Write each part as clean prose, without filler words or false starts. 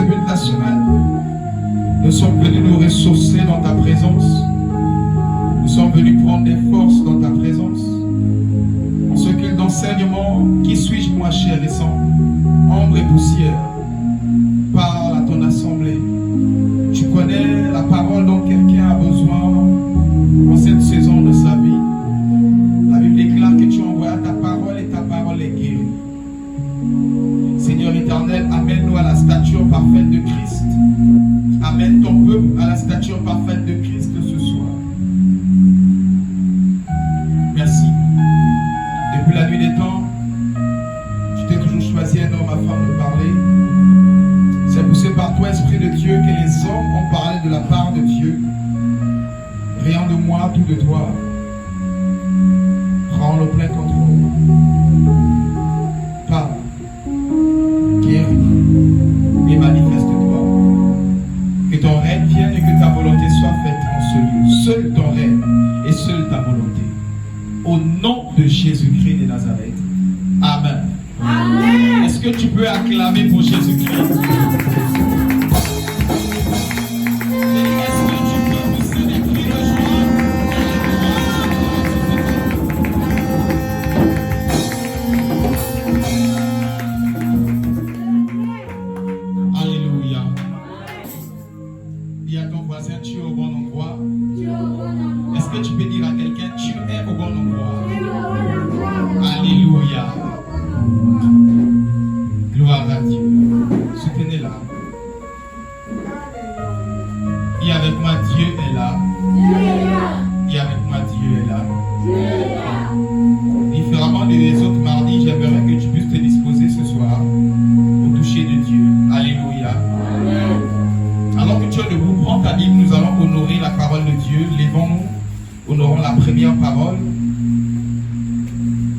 début de la semaine, nous sommes venus nous ressourcer dans ta présence. Nous sommes venus prendre des forces dans ta présence. En ce culte d'enseignement, qui suis-je moi, cher et sang, ombre et poussière? Parle à ton assemblée. Tu connais la parole dont quelqu'un a besoin en cette saison de sa vie. La Bible déclare que tu envoies ta parole et ta parole est guérie. Seigneur éternel, amène-nous à la stature parfaite de Christ. Amène ton peuple à la stature parfaite de Christ ce soir. Merci. Depuis la nuit des temps, tu t'es toujours choisi un homme afin de parler. C'est poussé par toi, Esprit de Dieu, que les hommes ont parlé de la part de Dieu. Rien de moi, tout de toi. Prends le plein contrôle. Parle, guéris et manifeste-toi. Que ton règne vienne et que ta volonté soit faite en ce lieu. Seul ton règne et seule ta volonté. Au nom de Jésus-Christ de Nazareth. Amen. Amen. Est-ce que tu peux acclamer pour Jésus-Christ?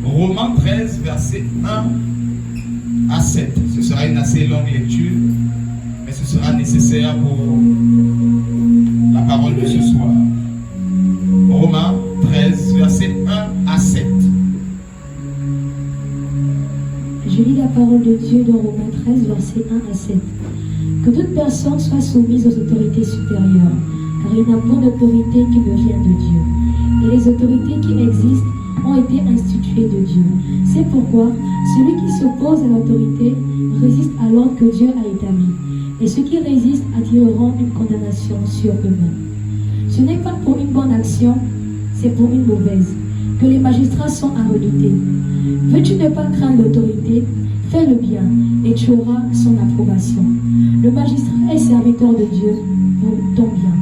Romains 13, verset 1 à 7. Ce sera une assez longue lecture, mais ce sera nécessaire pour la parole de ce soir. Romains 13, verset 1 à 7. Je lis la parole de Dieu dans Romains 13, verset 1 à 7. Que toute personne soit soumise aux autorités supérieures, car il n'y a point d'autorité qui ne vient de Dieu. Et les autorités qui existent ont été instituées de Dieu. C'est pourquoi celui qui s'oppose à l'autorité résiste à l'ordre que Dieu a établi. Et ceux qui résistent attireront une condamnation sur eux-mêmes. Ce n'est pas pour une bonne action, c'est pour une mauvaise, que les magistrats sont à redouter. Veux-tu ne pas craindre l'autorité? Fais le bien, et tu auras son approbation. Le magistrat est serviteur de Dieu pour ton bien.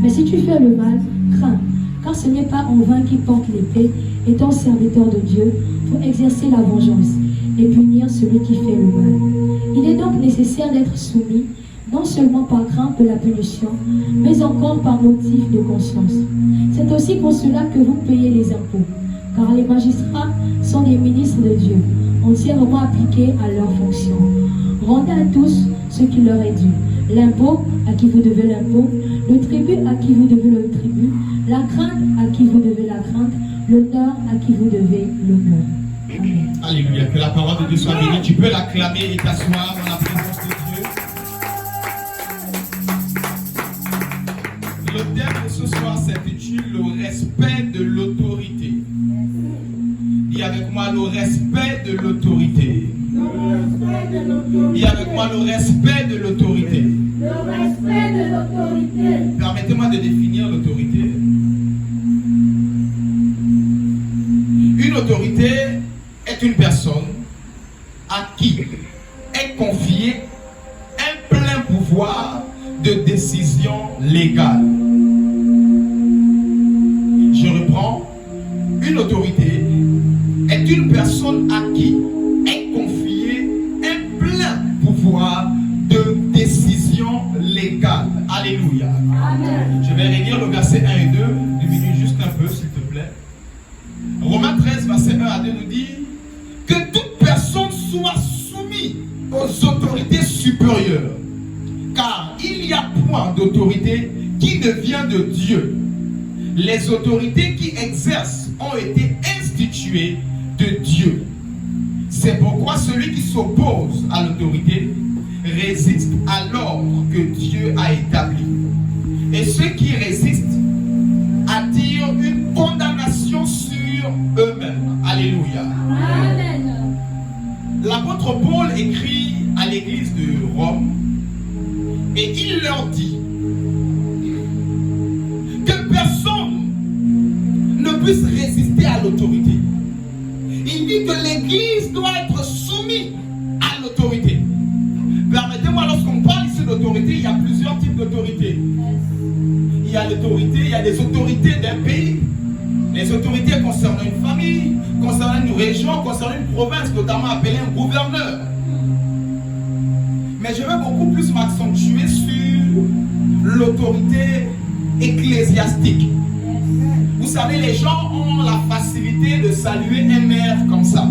Mais si tu fais le mal, crains, car ce n'est pas en vain qu'il porte l'épée, étant serviteur de Dieu, pour exercer la vengeance et punir celui qui fait le mal. Il est donc nécessaire d'être soumis, non seulement par crainte de la punition, mais encore par motif de conscience. C'est aussi pour cela que vous payez les impôts, car les magistrats sont des ministres de Dieu, entièrement appliqués à leurs fonctions. Rendez à tous ce qui leur est dû. L'impôt à qui vous devez l'impôt, le tribut à qui vous devez le tribut, la crainte à qui vous devez la crainte, l'honneur à qui vous devez l'honneur. Amen. Alléluia. Que la parole de Dieu soit bénie. Tu peux l'acclamer et t'asseoir dans la présence de Dieu. Le thème de ce soir s'intitule le respect de l'autorité. Dis avec moi le respect de l'autorité. Dis avec moi le respect de l'autorité. Le respect de l'autorité. Permettez-moi de définir l'autorité. Une autorité est une personne à qui est confié un plein pouvoir de décision légale. Je reprends. Une autorité est une personne à qui est confié un plein pouvoir de décision légale. Alléluia. Amen. Je vais relire le verset 1 et 2. Diminue juste un peu, s'il te plaît. Romains 13, verset 1 à 2 nous dit que toute personne soit soumise aux autorités supérieures, car il n'y a point d'autorité qui ne vient de Dieu. Les autorités qui exercent ont été instituées de Dieu. C'est pourquoi celui qui s'oppose à l'autorité résistent à l'ordre que Dieu a établi. Et ceux qui résistent attirent une condamnation sur eux-mêmes. Alléluia. Amen. L'apôtre Paul écrit à l'église de Rome et il leur dit que personne ne puisse résister à l'autorité. Il dit que l'église doit être soumise à l'autorité. Permettez-moi, lorsqu'on parle ici d'autorité, il y a plusieurs types d'autorité. Il y a l'autorité, il y a des autorités d'un pays, les autorités concernant une famille, concernant une région, concernant une province, notamment appelée un gouverneur. Mais je vais beaucoup plus m'accentuer sur l'autorité ecclésiastique. Vous savez, les gens ont la facilité de saluer un maire comme ça.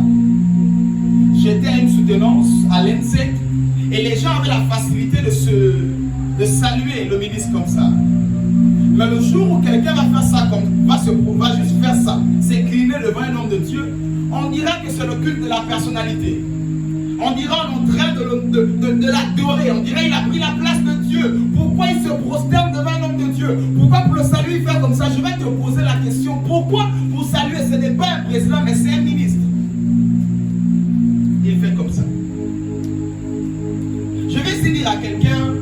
J'étais à une soutenance à l'ENSEC et les gens avaient la facilité de saluer le ministre comme ça. Mais le jour où quelqu'un va faire ça, va juste faire ça, s'incliner devant un homme de Dieu, on dira que c'est le culte de la personnalité. On dira on est en train de l'adorer. On dirait qu'il a pris la place de Dieu. Pourquoi il se prosterne devant un homme de Dieu? Pourquoi pour le saluer il fait comme ça? Je vais te poser la question. Pourquoi pour saluer ce n'est pas un président mais c'est un ministre? Il fait comme ça. Je vais ici dire à quelqu'un,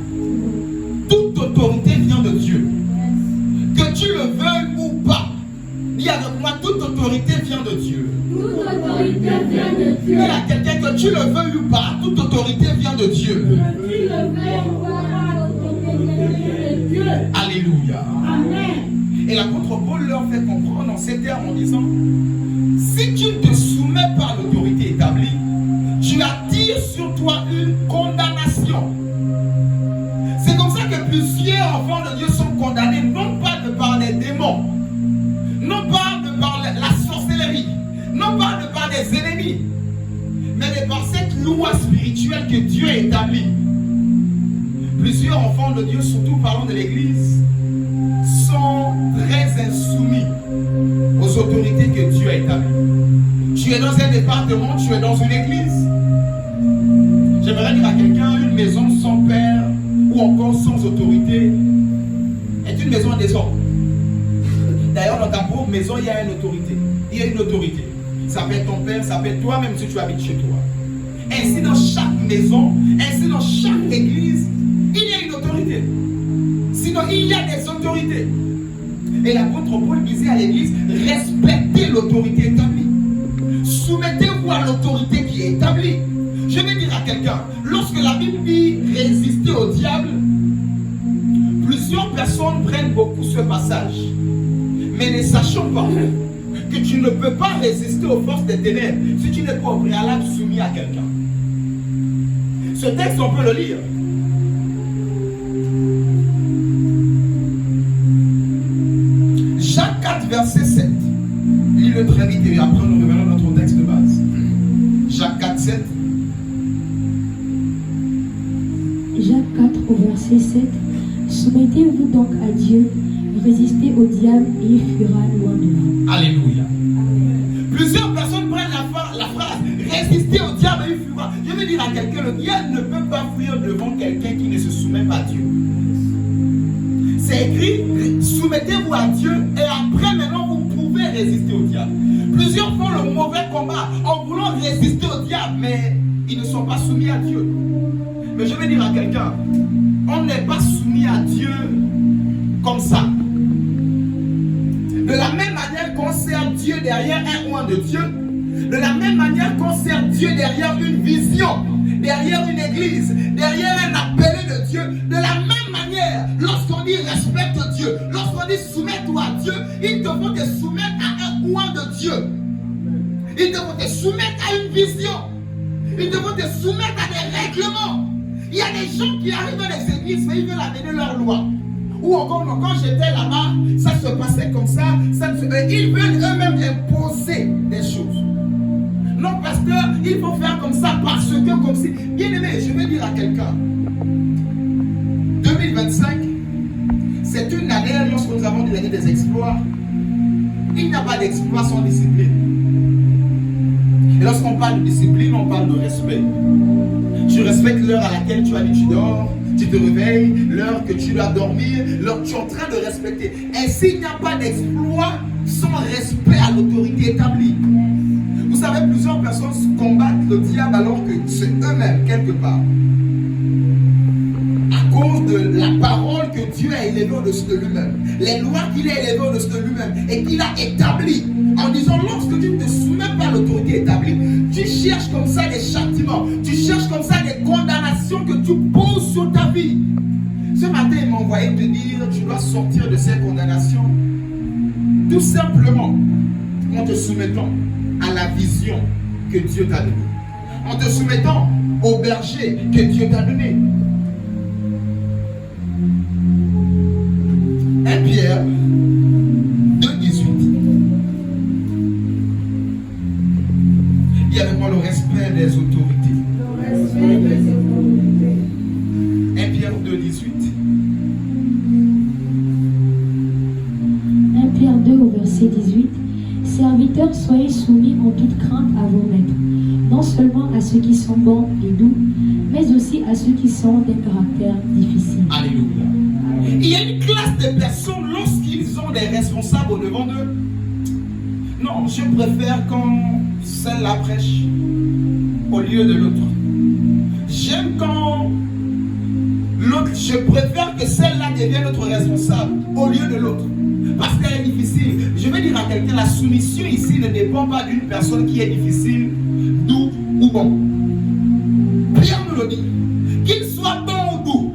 toute autorité vient de Dieu. Que tu le veuilles ou pas. Dis avec moi, toute autorité vient de Dieu. Toute autorité vient de Dieu. Dis à quelqu'un que tu le veuilles ou pas, toute autorité vient de Dieu. Que tu le veuilles ou pas, l'autorité vient de Dieu. Alléluia. Amen. Et l'apôtre Paul leur fait comprendre en ces termes en disant, si tu ne te soumets pas à l'autorité établie, tu attires sur toi une condamnation. C'est comme ça que plusieurs enfants de Dieu sont condamnés, non pas de par les démons, non pas de par la sorcellerie, non pas de par les ennemis, mais de par cette loi spirituelle que Dieu a établie. Plusieurs enfants de Dieu, surtout parlant de l'Église, sont très insoumis aux autorités que Dieu a établies. Tu es dans un département, tu es dans une église. J'aimerais dire à quelqu'un, une maison sans père ou encore sans autorité est une maison en désordre. D'ailleurs, dans ta pauvre maison, il y a une autorité. Il y a une autorité. Ça peut être ton père, ça peut être toi, même si tu habites chez toi. Ainsi, dans chaque maison, ainsi dans chaque église, il y a une autorité. Sinon, il y a des autorités. Et l'apôtre Paul disait à l'église, respectez l'autorité établie. Soumettez-vous à l'autorité qui est établie. Je vais dire à quelqu'un, lorsque la Bible dit résister au diable, plusieurs personnes prennent beaucoup ce passage. Mais ne sachons pas que tu ne peux pas résister aux forces des ténèbres si tu n'es pas au préalable soumis à quelqu'un. Ce texte, on peut le lire. Jacques 4, verset 7. Lis-le très vite et après nous revenons à notre texte de base. Jacques 4, 7. Jacques 4 au verset 7. Soumettez-vous donc à Dieu, résistez au diable et il fuira loin de vous. Alléluia. Plusieurs personnes prennent la phrase résister au diable et il fuira. Je veux dire à quelqu'un, le diable ne peut pas fuir devant quelqu'un qui ne se soumet pas à Dieu. C'est écrit, soumettez-vous à Dieu et après maintenant vous pouvez résister au diable. Plusieurs font le mauvais combat en voulant résister au diable, mais ils ne sont pas soumis à Dieu. Mais je vais dire à quelqu'un, on n'est pas soumis à Dieu comme ça. De la même manière qu'on sert Dieu derrière un oint de Dieu, de la même manière qu'on sert Dieu derrière une vision, derrière une église, derrière un appelé de Dieu, de la même manière, lorsqu'on dit respecte Dieu, lorsqu'on dit soumets-toi à Dieu, ils devront te soumettre à un oint de Dieu. Ils devront te soumettre à une vision. Ils devront te soumettre à des règlements. Il y a des gens qui arrivent dans les églises, mais ils veulent amener leur loi. Ou encore, quand j'étais là-bas, ça se passait comme ça. Ils veulent eux-mêmes imposer des choses. Non, pasteur, il faut faire comme ça parce que comme si. Bien aimé, je vais dire à quelqu'un. 2025, c'est une année, lorsque nous avons dit l'année des exploits, il n'y a pas d'exploit sans discipline. Et lorsqu'on parle de discipline, on parle de respect. Tu respectes l'heure à laquelle tu as dit tu dors, tu te réveilles, l'heure que tu dois dormir, l'heure que tu es en train de respecter. Et s'il n'y a pas d'exploit sans respect à l'autorité établie. Vous savez, plusieurs personnes combattent le diable alors que c'est eux-mêmes, quelque part. À cause de la parole que Dieu a élevée au-dessus de lui-même. Les lois qu'il a élevées au-dessus de lui-même et qu'il a établies. En disant, lorsque tu ne te soumets pas à l'autorité établie, tu cherches comme ça des châtiments. Tu cherches comme ça des condamnations que tu poses sur ta vie. Ce matin, il m'a envoyé te dire, tu dois sortir de ces condamnations. Tout simplement, en te soumettant à la vision que Dieu t'a donnée. En te soumettant au berger que Dieu t'a donné. 1 Pierre 2,18. Il y a vraiment le respect des autorités. 1 Pierre 2,18. 1 Pierre 2 au verset 18. Serviteurs, soyez soumis en toute crainte à vos maîtres, non seulement à ceux qui sont bons et doux, mais aussi à ceux qui sont d'un caractère difficile. Alléluia. Il y a une classe de personnes lorsqu'ils ont des responsables au devant d'eux. Non, je préfère quand celle-là prêche au lieu de l'autre. J'aime quand l'autre, je préfère que celle-là devienne notre responsable au lieu de l'autre. Parce qu'elle est difficile. Je vais dire à quelqu'un, la soumission ici ne dépend pas d'une personne qui est difficile, doux ou bon. Pierre nous le dit. Qu'il soit bon ou doux.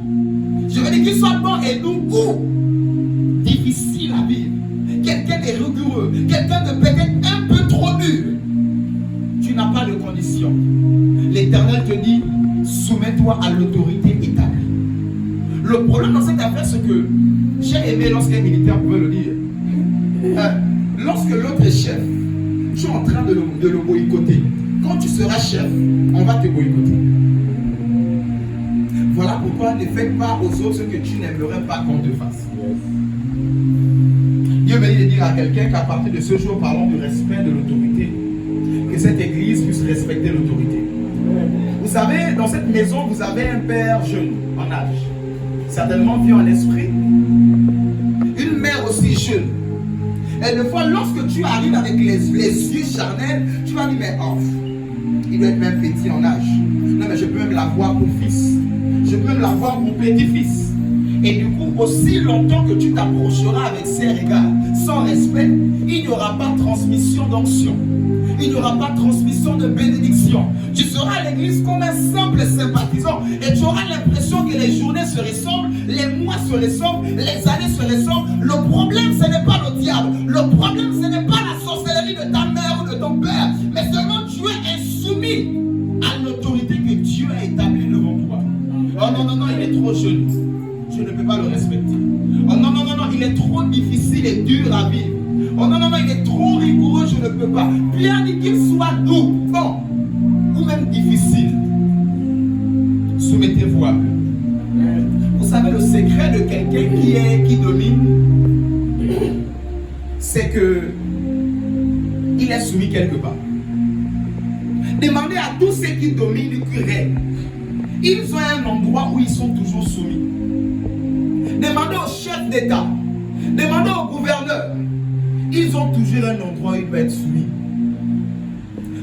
Je veux dire qu'il soit bon et doux ou difficile à vivre. Quelqu'un de rigoureux, quelqu'un de peut-être un peu trop dur. Tu n'as pas de condition. L'Éternel te dit, soumets-toi à l'autorité établie. Le problème dans cette affaire, c'est que j'ai aimé lorsqu'un militaire pouvait le dire. Lorsque l'autre est chef, tu es en train de le boycotter. Quand tu seras chef, on va te boycotter. Voilà pourquoi ne fais pas aux autres ce que tu n'aimerais pas qu'on te fasse. Dieu me dit de dire à quelqu'un qu'à partir de ce jour, parlons du respect de l'autorité. Que cette église puisse respecter l'autorité. Vous savez, dans cette maison, vous avez un père jeune, en âge. Certainement vieux en esprit. Une mère aussi jeune. Et des fois, lorsque tu arrives avec les yeux charnels, tu vas dire, mais oh, il doit être même petit en âge. Non, mais je peux même l'avoir pour fils. Je peux même l'avoir pour petit-fils. Et du coup, aussi longtemps que tu t'approcheras avec ces regards, sans respect, il n'y aura pas de transmission d'onction. Il n'y aura pas de transmission de bénédiction. Tu seras à l'église comme un simple sympathisant et tu auras l'impression que les journées se ressemblent, les mois se ressemblent, les années se ressemblent. Le problème, ce n'est pas le diable. Le problème, ce n'est pas la sorcellerie de ta mère ou de ton père, mais seulement tu es insoumis à l'autorité que Dieu a établie devant toi. Oh non, non, non, il est trop jeune. Je ne peux pas le respecter. Oh non, non, non, non, il est trop difficile et dur à vivre. Oh non, non, non, il est trop rigoureux, je ne peux pas. Pierre dit qu'il soit doux, bon, ou même difficile. Soumettez-vous à eux. Vous savez, le secret de quelqu'un qui domine, c'est que il est soumis quelque part. Demandez à tous ceux qui dominent, qui règnent. Ils ont un endroit où ils sont toujours soumis. Demandez au chef d'État, demandez au gouverneur. Ils ont toujours un endroit où ils peuvent être soumis.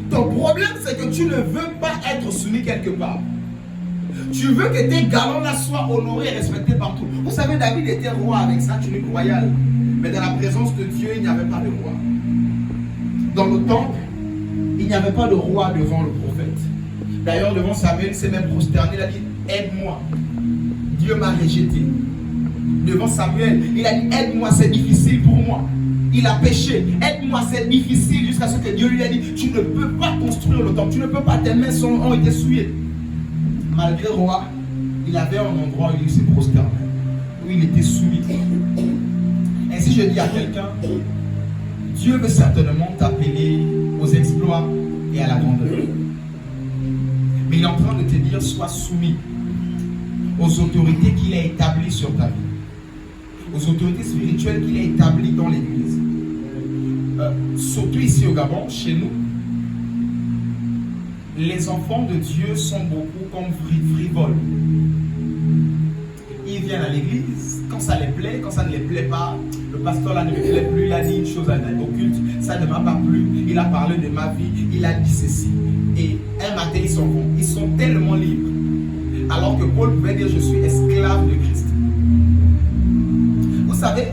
Ton problème, c'est que tu ne veux pas être soumis quelque part. Tu veux que tes galons-là soient honorés et respectés partout. Vous savez, David était roi avec sa tunique royale. Mais dans la présence de Dieu, il n'y avait pas de roi. Dans le temple, il n'y avait pas de roi devant le prophète. D'ailleurs, devant Samuel, il s'est même prosterné. Il a dit, aide-moi. Dieu m'a rejeté. Devant Samuel, il a dit, aide-moi, c'est difficile pour moi. Il a péché, aide-moi, c'est difficile, jusqu'à ce que Dieu lui a dit, tu ne peux pas construire le temple, tu ne peux pas, tes mains ont été souillées. Malgré le roi, il avait un endroit où il se prosternait, où il était soumis. Ainsi je dis à quelqu'un, Dieu veut certainement t'appeler aux exploits et à la grandeur. Mais il est en train de te dire, sois soumis aux autorités qu'il a établies sur ta vie. Aux autorités spirituelles qu'il a établies dans l'église. Surtout ici au Gabon, chez nous, les enfants de Dieu sont beaucoup comme frivoles. Ils viennent à l'église, quand ça les plaît, quand ça ne les plaît pas, le pasteur là ne me plaît plus, il a dit une chose au culte, ça ne m'a pas plu, il a parlé de ma vie, il a dit ceci. Et un matin ils s'en vont, ils sont tellement libres. Alors que Paul pouvait dire je suis esclave de Christ. Vous savez,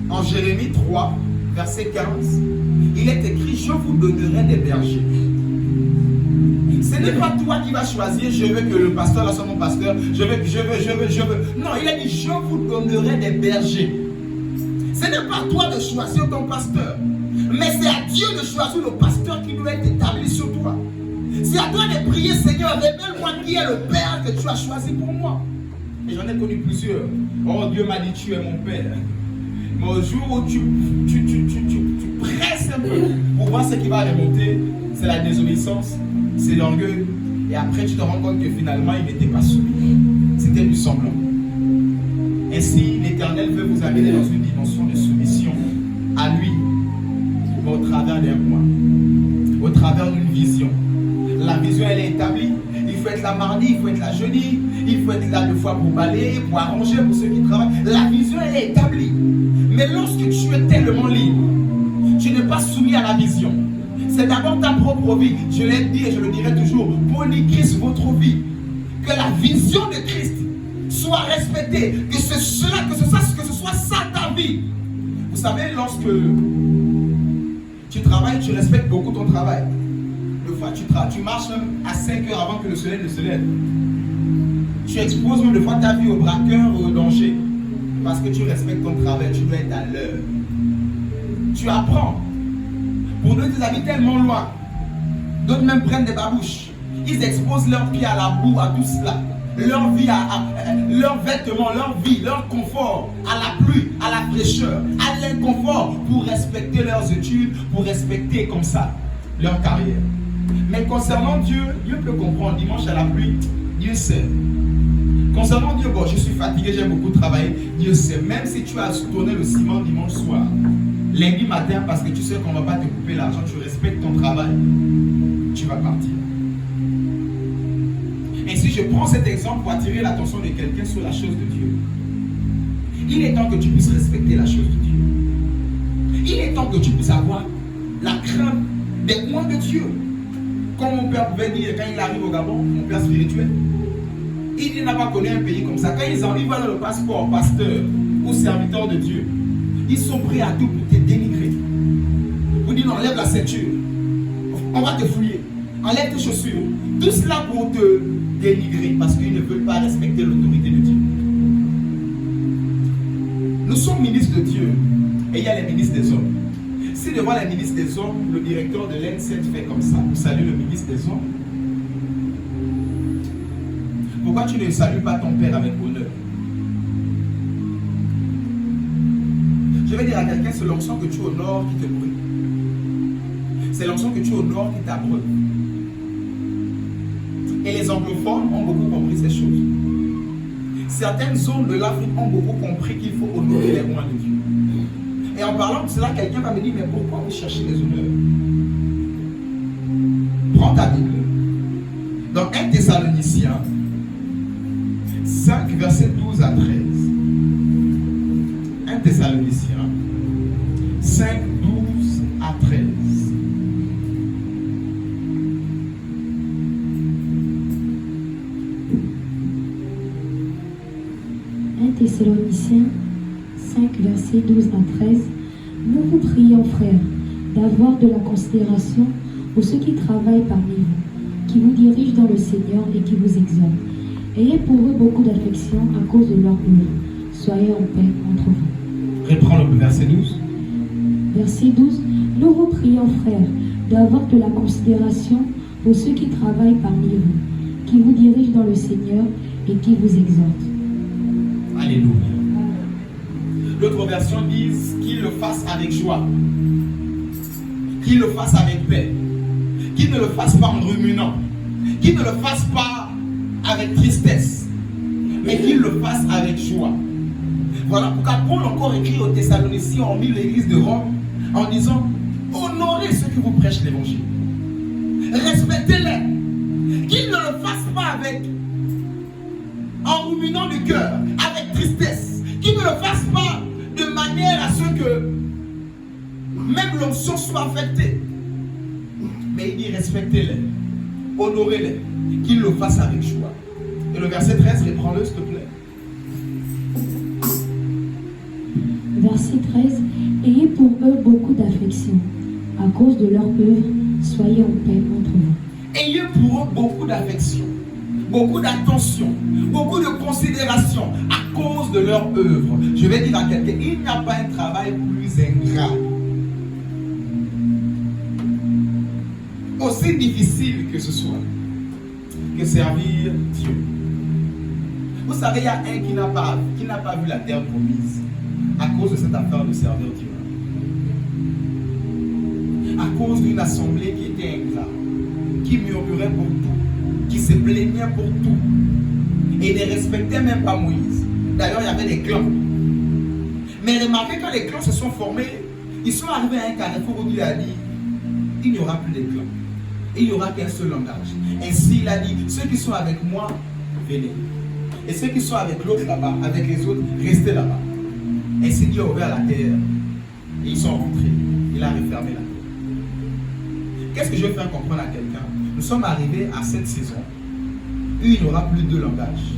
en Jérémie 3, verset 15, il est écrit je vous donnerai des bergers. Ce n'est pas toi qui vas choisir, je veux que le pasteur là soit mon pasteur, je veux. Non, il a dit, je vous donnerai des bergers. Ce n'est pas toi de choisir ton pasteur, mais c'est à Dieu de choisir le pasteur qui doit être établi sur toi. C'est à toi de prier, Seigneur, révèle-moi qui est le Père que tu as choisi pour moi. Et j'en ai connu plusieurs. Oh, Dieu m'a dit, tu es mon Père. Mais au jour où tu presses un peu pour voir ce qui va remonter, c'est la désobéissance. C'est l'orgueil. Et après, tu te rends compte que finalement, il n'était pas soumis. C'était du semblant. Ainsi, l'Éternel veut vous amener dans une dimension de soumission à lui, mais au travers d'un point, au travers d'une vision. La vision, elle est établie. Il faut être là mardi, il faut être là jeudi, il faut être là 2 fois pour balayer, pour arranger, pour ceux qui travaillent. La vision, elle est établie. Mais lorsque tu es tellement libre, tu n'es pas soumis à la vision. C'est d'abord ta propre vie. Je l'ai dit et je le dirai toujours. Prenez Christ votre vie. Que la vision de Christ soit respectée. Que ce soit ça ta vie. Vous savez, lorsque tu travailles, tu respectes beaucoup ton travail. Des fois, tu marches même à 5 heures avant que le soleil ne se lève. Tu exposes même des fois ta vie au braqueur ou au danger. Parce que tu respectes ton travail, tu dois être à l'heure. Tu apprends. Pour nous, des amis tellement loin. D'autres même prennent des babouches. Ils exposent leurs pieds à la boue, à tout cela. Leur vie, leurs vêtements, leur vie, leur confort, à la pluie, à la fraîcheur, à l'inconfort, pour respecter leurs études, pour respecter comme ça leur carrière. Mais concernant Dieu, Dieu peut comprendre. Dimanche à la pluie, Dieu sait. Concernant Dieu, bon, je suis fatigué, j'ai beaucoup travaillé. Dieu sait. Même si tu as tourné le ciment dimanche soir, lundi matin, parce que tu sais qu'on ne va pas te couper l'argent, tu respectes ton travail, tu vas partir. Et si je prends cet exemple pour attirer l'attention de quelqu'un sur la chose de Dieu, il est temps que tu puisses respecter la chose de Dieu. Il est temps que tu puisses avoir la crainte des loin de Dieu. Comme mon père pouvait dire quand il arrive au Gabon, mon père spirituel, il n'a pas connu un pays comme ça. Quand ils arrivent dans le passeport, pasteur ou serviteur de Dieu, ils sont prêts à tout pour te dénigrer. Vous dites, enlève la ceinture, on va te fouiller, enlève tes chaussures. Tout cela pour te dénigrer parce qu'ils ne veulent pas respecter l'autorité de Dieu. Nous sommes ministres de Dieu et il y a les ministres des hommes. Si devant les ministres des hommes, le directeur de l'N7 fait comme ça, vous saluez le ministre des hommes, pourquoi tu ne salues pas ton père avec honneur? Je vais dire à quelqu'un, c'est l'onction que tu honores qui te nourrit. C'est l'onction que tu honores qui t'abreuve. Et les anglophones ont beaucoup compris ces choses. Certaines zones de l'Afrique ont beaucoup compris qu'il faut honorer les rois de Dieu. Et en parlant de cela, quelqu'un va me dire, mais pourquoi vous cherchez les honneurs? Prends ta Bible. Dans 1 Thessaloniciens 5, versets 12 à 13. 1 Thessaloniciens 5, 12 à 13. Thessaloniciens 5, versets 12 à 13. Nous vous prions, frères, d'avoir de la considération pour ceux qui travaillent parmi vous, qui vous dirigent dans le Seigneur et qui vous exhortent. Ayez pour eux beaucoup d'affection à cause de leur œuvre. Soyez en paix entre vous. Reprends le verset 12. Verset 12. Nous vous prions, frères, d'avoir de la considération pour ceux qui travaillent parmi vous, qui vous dirigent dans le Seigneur et qui vous exhortent. Alléluia. L'autre version dit qu'il le fasse avec joie, qu'il le fasse avec paix, qu'il ne le fasse pas en ruminant, qu'il ne le fasse pas avec tristesse, mais qu'il le fasse avec joie. Voilà pourquoi Paul encore écrit aux Thessaloniciens, hormis l'église de Rome, en disant, honorez ceux qui vous prêchent l'évangile. Respectez-les. qu'il ne le fasse pas en ruminant du cœur, avec tristesse, qu'il ne le fasse pas de manière à ce que même l'onction soit affectée. Mais il dit respectez-les, honorez-les, qu'il le fasse avec joie. Et le verset 13, reprends-le s'il te plaît. Verset 13. Ayez pour eux beaucoup d'affection. À cause de leur œuvre, soyez en paix entre vous. Ayez pour eux beaucoup d'affection, beaucoup d'attention, beaucoup de considération à cause de leur œuvre. Je vais dire à quelqu'un, il n'y a pas un travail plus ingrat, aussi difficile que ce soit, que servir Dieu. Vous savez, il y a un qui n'a pas vu la terre promise à cause de cette affaire de servir Dieu. À cause d'une assemblée qui était ingrat, qui murmurait pour tout, qui se plaignait pour tout et ne respectait même pas Moïse. D'ailleurs, il y avait des clans. Mais remarquez, quand les clans se sont formés, ils sont arrivés à un carrefour où Dieu a dit il n'y aura plus de clans. Il n'y aura qu'un seul langage. Ainsi, il a dit ceux qui sont avec moi, venez. Et ceux qui sont avec l'autre là-bas, avec les autres, restez là-bas. Ainsi, Dieu a ouvert la terre. Et ils sont rentrés. Il a refermé la terre. Qu'est-ce que je veux faire comprendre à quelqu'un? Nous sommes arrivés à cette saison où il n'y aura plus de langage.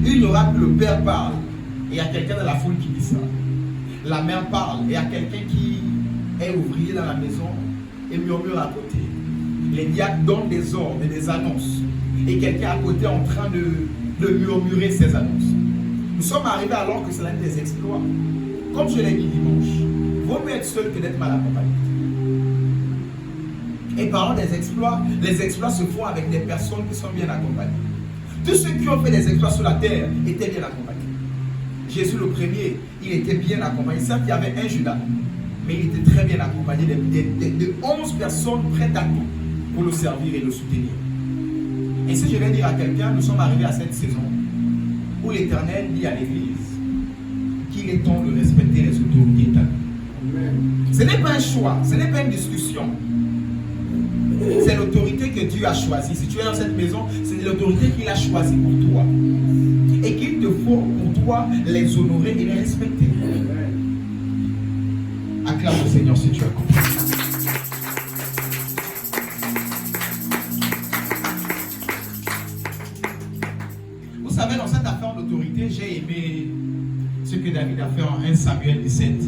Il n'y aura plus le père parle et il y a quelqu'un dans la foule qui dit ça. La mère parle et il y a quelqu'un qui est ouvrier dans la maison et murmure à côté. Les diacres donnent des ordres et des annonces et quelqu'un à côté est en train de murmurer ces annonces. Nous sommes arrivés alors que c'est l'un des exploits. Comme je l'ai dit dimanche, vaut mieux être seul que d'être mal accompagné. Et parlant des exploits, les exploits se font avec des personnes qui sont bien accompagnées. Tous ceux qui ont fait des exploits sur la terre étaient bien accompagnés. Jésus le premier, il était bien accompagné. Certes, il y avait un Judas, mais il était très bien accompagné de 11 personnes prêtes à tout pour le servir et le soutenir. Et si je vais dire à quelqu'un, nous sommes arrivés à cette saison où l'Éternel dit à l'Église qu'il est temps de respecter les autorités établies. Ce n'est pas un choix, ce n'est pas une discussion. C'est l'autorité que Dieu a choisie. Si tu es dans cette maison, c'est l'autorité qu'il a choisie pour toi. Et qu'il te faut pour toi les honorer et les respecter. Acclame le Seigneur si tu as compris. Vous savez, dans cette affaire d'autorité, j'ai aimé ce que David a fait en 1 Samuel 17,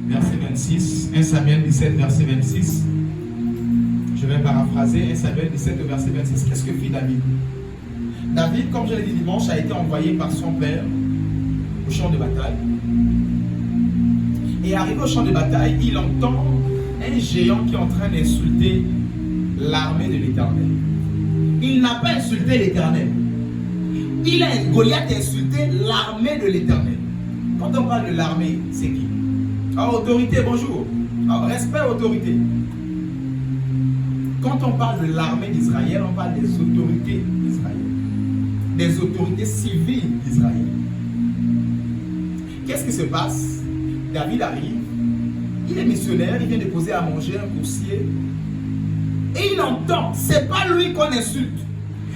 verset 26. 1 Samuel 17, verset 26. Je vais paraphraser 1 Samuel 17, verset 26. Qu'est-ce que fit David? David, comme je l'ai dit dimanche, a été envoyé par son père au champ de bataille. Et arrivé au champ de bataille, il entend un géant qui est en train d'insulter l'armée de l'Éternel. Il n'a pas insulté l'Éternel. Goliath a insulté l'armée de l'Éternel. Quand on parle de l'armée, c'est qui? Autorité, bonjour. Respect, autorité. Quand on parle de l'armée d'Israël, on parle des autorités d'Israël. Des autorités civiles d'Israël. Qu'est-ce qui se passe? David arrive, il est missionnaire, il vient déposer à manger un coursier. Et il entend, c'est pas lui qu'on insulte.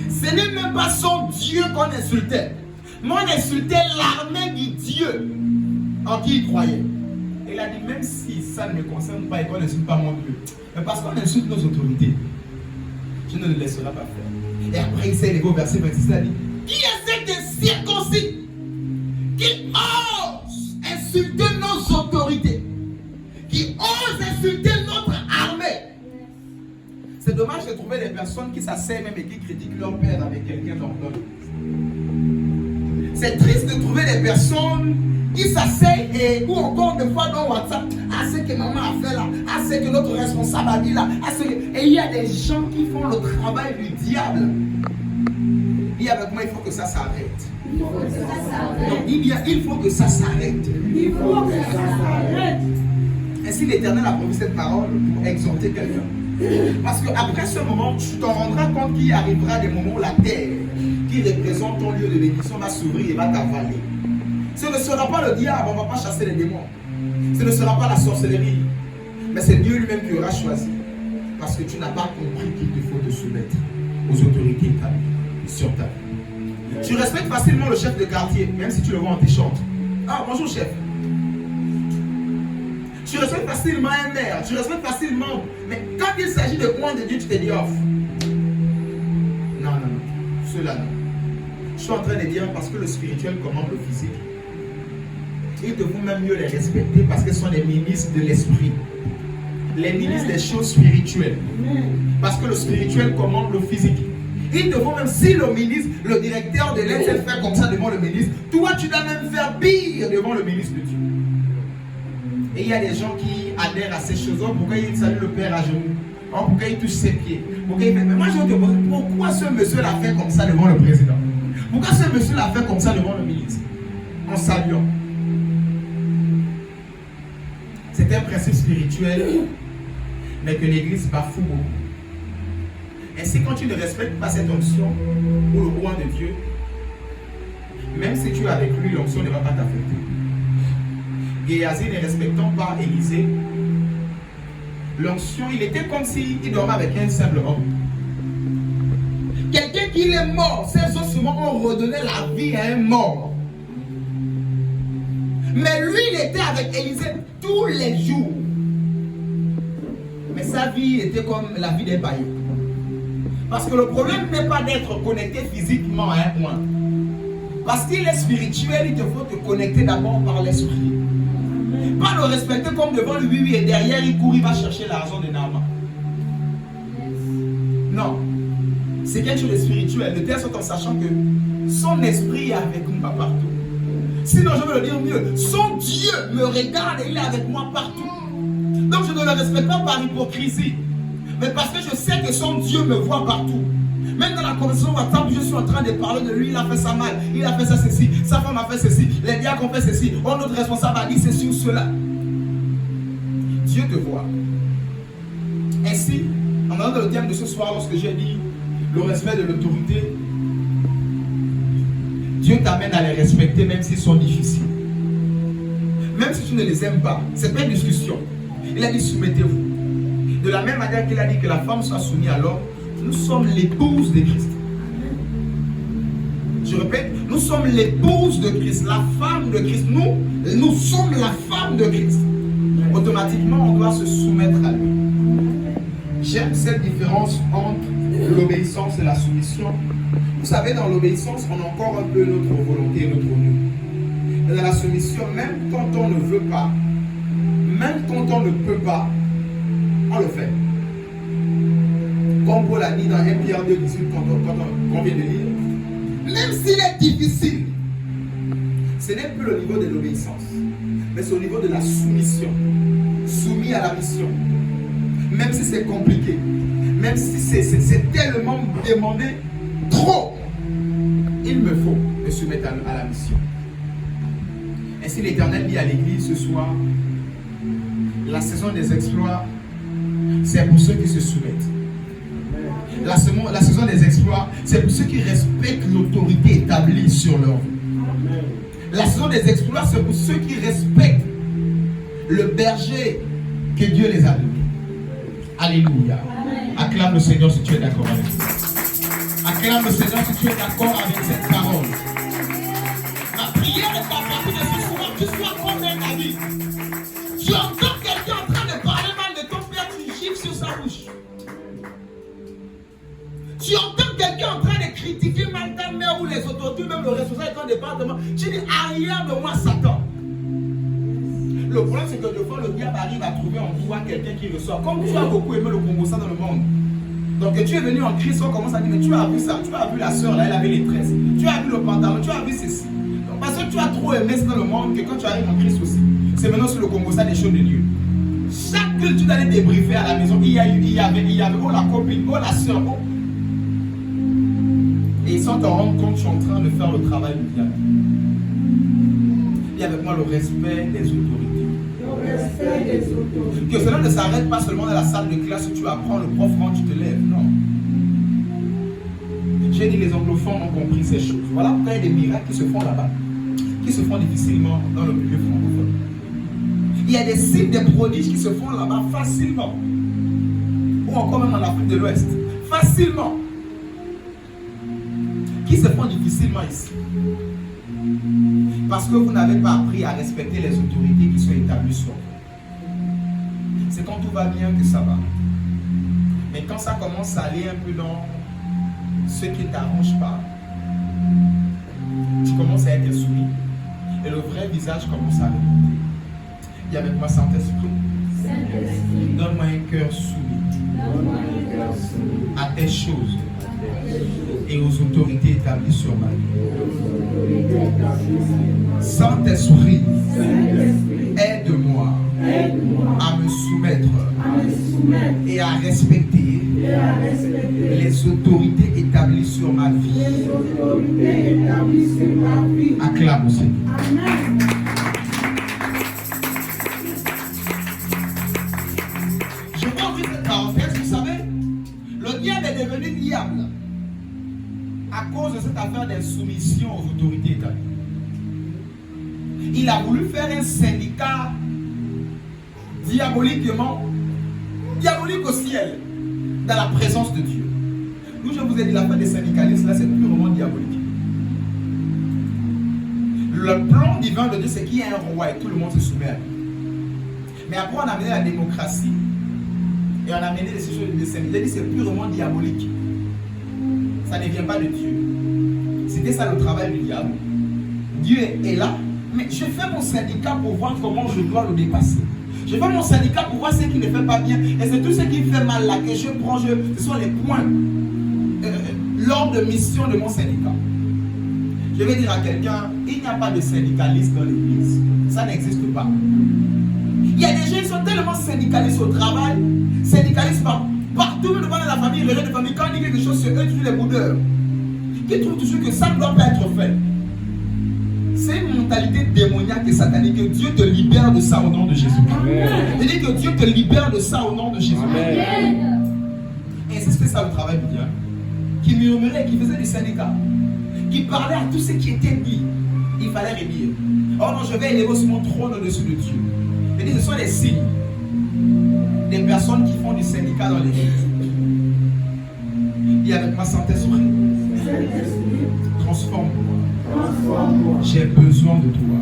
Ce n'est même pas son Dieu qu'on insultait. Mais on insultait l'armée du Dieu en qui il croyait. Et il a dit, même si ça ne me concerne pas et qu'on n'insulte pas mon Dieu, mais parce qu'on insulte nos autorités, je ne le laisserai pas faire. Et après il s'est élevé au verset 26, il a dit, qui est cet incirconcis qui ose insulter nos autorités, qui ose insulter notre armée? C'est dommage de trouver des personnes qui s'asseyent même et qui critiquent leur père avec quelqu'un dans l'église. C'est triste de trouver des personnes qui s'asseyent et ou encore des fois dans WhatsApp, ah c'est que maman a fait là, ah c'est que notre responsable a dit là, ah c'est que... Et il y a des gens qui font le travail du diable. Dis avec moi, il faut que ça s'arrête. Donc dis bien, il faut que ça s'arrête. Il faut que ça s'arrête. Ainsi l'Éternel a promis cette parole pour exhorter quelqu'un. Parce qu'après ce moment, tu t'en rendras compte qu'il arrivera des moments où la terre, qui représente ton lieu de bénédiction, va s'ouvrir et va t'avaler. Ce ne sera pas le diable, on ne va pas chasser les démons. Ce ne sera pas la sorcellerie. Mais c'est Dieu lui-même qui aura choisi. Parce que tu n'as pas compris qu'il te faut te soumettre. aux autorités établies sur ta vie. Tu respectes facilement le chef de quartier, même si tu le vois en t-shirt. Ah, bonjour chef. Tu respectes facilement un maire, tu respectes facilement. Mais quand il s'agit de point de Dieu, tu te dis off. Non, non, non. Cela non. Je suis en train de dire parce que le spirituel commande le physique. Il te faut même mieux les respecter parce que ce sont les ministres de l'esprit. Les ministres des choses spirituelles. Parce que le spirituel commande le physique. Il te faut même, si le ministre, le directeur de l'aide fait comme ça devant le ministre, toi tu dois même faire pire devant le ministre de Dieu. Et il y a des gens qui adhèrent à ces choses. Oh, pourquoi il salue le Père à genoux? Oh, pourquoi il touche ses pieds? Pourquoi il fait... Mais moi je me demande, pourquoi ce monsieur l'a fait comme ça devant le président? Pourquoi ce monsieur l'a fait comme ça devant le ministre? En saluant. C'est un principe spirituel, mais que l'Église bafoue beaucoup. Ainsi, quand tu ne respectes pas cette onction ou le roi de Dieu, même si tu es avec lui, l'onction ne va pas t'affecter. Géasi ne respectant pas Élisée, l'onction, il était comme s'il dormait avec un simple homme. Quelqu'un qui est mort, ses ossements ont redonné la vie à un mort. Mais lui, il était avec Élisée tous les jours. Mais sa vie était comme la vie des païens. Parce que le problème n'est pas d'être connecté physiquement à un point. Parce qu'il est spirituel, il te faut te connecter d'abord par l'esprit. Pas le respecter comme devant lui, oui, et derrière il court, il va chercher l'argent de Naaman. Non. C'est quelque chose de spirituel, de telle sorte en sachant que son esprit est avec moi partout. Sinon, je veux le dire mieux, son Dieu me regarde et il est avec moi partout. Donc je ne le respecte pas par hypocrisie, mais parce que je sais que son Dieu me voit partout. Même dans la conversation WhatsApp, je suis en train de parler de lui, il a fait ça mal, il a fait ça ceci, sa femme a fait ceci, les diacres ont fait ceci, notre responsable a dit ceci ou cela. Dieu te voit. Ainsi, en allant dans le thème de ce soir, lorsque j'ai dit le respect de l'autorité, Dieu t'amène à les respecter même s'ils sont difficiles. Même si tu ne les aimes pas, ce n'est pas une discussion. Il a dit soumettez-vous. De la même manière qu'il a dit que la femme soit soumise à l'homme, nous sommes l'épouse de Christ. Je répète, nous sommes l'épouse de Christ, la femme de Christ. Nous sommes la femme de Christ. Automatiquement, on doit se soumettre à lui. J'aime cette différence entre l'obéissance et la soumission. Vous savez, dans l'obéissance, on a encore un peu notre volonté et notre nous. Mais dans la soumission, même quand on ne veut pas, même quand on ne peut pas, on le fait. Comme Paul a dit dans 1 Pierre 2, 18, quand on vient de lire, même s'il est difficile, ce n'est plus le niveau de l'obéissance, mais c'est au niveau de la soumission. Soumis à la mission. Même si c'est compliqué, même si c'est tellement demandé, trop, il me faut me soumettre à la mission. Ainsi l'Éternel dit à l'Église ce soir, la saison des exploits, c'est pour ceux qui se soumettent. La saison des exploits, c'est pour ceux qui respectent l'autorité établie sur leur vie. La saison des exploits, c'est pour ceux qui respectent le berger que Dieu les a donné. Alléluia. Acclame le Seigneur si tu es d'accord avec ça. Acclame le Seigneur si tu es d'accord avec cette parole. Ma prière est qu'à partir de ce soir, tu sois comme un ami. Tu entends quelqu'un en train de parler mal de ton père, tu gifles sur sa bouche. Tu entends quelqu'un en train de critiquer mal ta mère ou les autorités, même le responsable de ton département. Tu dis arrière de moi, Satan. Le problème, c'est que de fois, le diable arrive à trouver en toi quelqu'un qui reçoit. Comme tu as beaucoup aimé le Congo, ça dans le monde. Donc, tu es venu en Christ, on commence à dire, mais tu as vu ça, tu as vu la soeur là, elle avait les tresses. Tu as vu le pantalon, tu as vu ceci. Donc, parce que tu as trop aimé ça dans le monde que quand tu arrives en Christ aussi, c'est maintenant sur le Congo, ça des choses de Dieu. Chaque que tu allais débriefer à la maison, il y avait, oh la copine, oh la soeur, oh. Et sans te rendre compte, tu es en train de faire le travail du diable. Et avec moi le respect des autorités. Que cela ne s'arrête pas seulement dans la salle de classe où tu apprends, le prof rentre, tu te lèves. Non. J'ai dit les anglophones ont compris ces choses. Voilà pourquoi il y a des miracles qui se font là-bas, qui se font difficilement dans le milieu francophone. Il y a des signes, des prodiges qui se font là-bas facilement. Ou encore même en Afrique de l'Ouest. Facilement. qui se font difficilement ici. Parce que vous n'avez pas appris à respecter les autorités qui sont établies sur vous. C'est quand tout va bien que ça va. Mais quand ça commence à aller un peu dans ce qui ne t'arrange pas, tu commences à être soumis. Et le vrai visage commence à remonter. Dis avec moi, Saint-Esprit, donne-moi un cœur soumis à tes choses et aux autorités établies sur ma vie. Saint-Esprit, aide-moi à me soumettre et à respecter les autorités établies sur ma vie. Acclame au Seigneur. Je vais ouvrir cette parenthèse. Vous savez, le diable est devenu diable à cause de cette affaire d'insoumission aux autorités établies. Il a voulu faire un syndicat diabolique au ciel, dans la présence de Dieu. Nous, je vous ai dit, la fin des syndicalistes, là, c'est purement diabolique. Le plan divin de Dieu, c'est qu'il y a un roi et tout le monde se soumet à lui. Mais après, on a amené la démocratie et on a amené des choses de syndicalisme. C'est purement diabolique. Ça ne vient pas de Dieu. C'était ça le travail du diable. Dieu est là, mais je fais mon syndicat pour voir comment je dois le dépasser. Je fais mon syndicat pour voir ce qui ne fait pas bien. Et c'est tout ce qui fait mal là que je prends. Ce sont les points. L'ordre de mission de mon syndicat. Je vais dire à quelqu'un, il n'y a pas de syndicalistes dans l'église. Ça n'existe pas. Il y a des gens qui sont tellement syndicalistes au travail, syndicalistes partout devant la famille, les gens de famille, quand on dit quelque chose sur eux, toujours les boudeurs. Qui trouvent toujours que ça ne doit pas être fait. C'est une mentalité démoniaque et satanique. Que Dieu te libère de ça au nom de Jésus. Je dis que Dieu te libère de ça au nom de Jésus. Et c'est ce que ça le travail du diable. Qui murmurait, qui faisait des syndicats, qui parlait à tout ce qui était dit. Il fallait réduire. Oh non, je vais élever sur mon trône au-dessus de Dieu. Je dis, ce sont les signes des personnes qui font du syndicat dans l'église. Dis avec ma Saint-Esprit, transforme-moi. J'ai besoin de toi.